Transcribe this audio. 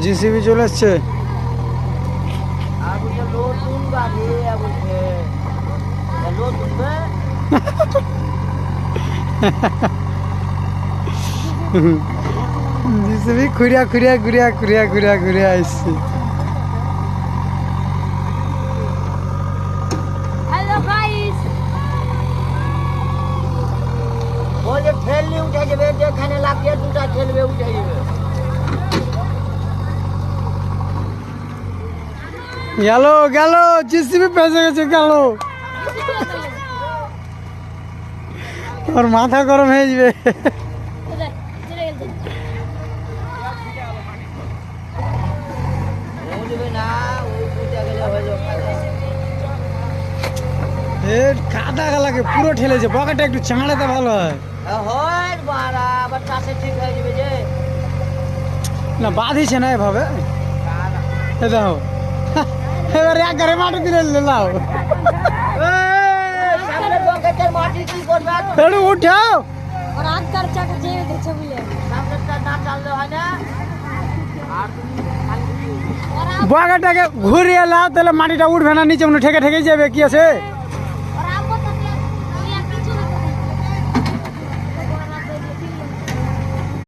JCB চলে এসছে। JCB ঘুরিয়া ঘুরিয়া ঘুরিয়া ঘুরিয়া ঘুরিয়া ঘুরিয়া আসছে। হ্যালো গাইস, ও যে ঠেললে উঠে যাবে, যেখানে লাগিয়ে দুটা ঠেলবে উঠে যাবে। গেল গেল, জিসিবি পেঁচে গেছে, গেল। ওর মাথা গরম হয়ে যাবে। চলে গেল। উঠবে না, ওই উঠে গেলে হয়ে যাবে। কাদা গালাকে পুরো ঠেলেছে, পকেটে একটু চাঁড়াতে ভালো হয় হয় মারা, আবার চাষে ঠিক হয়ে যাবে যে। না, বাঁধিছে না এভাবে। এ দেখো, এবার এক ঘরে মাটি দিলে লাও। সামনে পকেটের মাটি কি করবে? একটু উঠাও। और हाथ कर चाका जेब दे छबुले সামনেটা না চাললে হয় না। আর তুমি খালি পকেটটাকে ঘুরিয়ে লাও, তাহলে মাটিটা উঠবে না, নিচে মনে ঠেকে ঠেকে যাবে। কি আছে?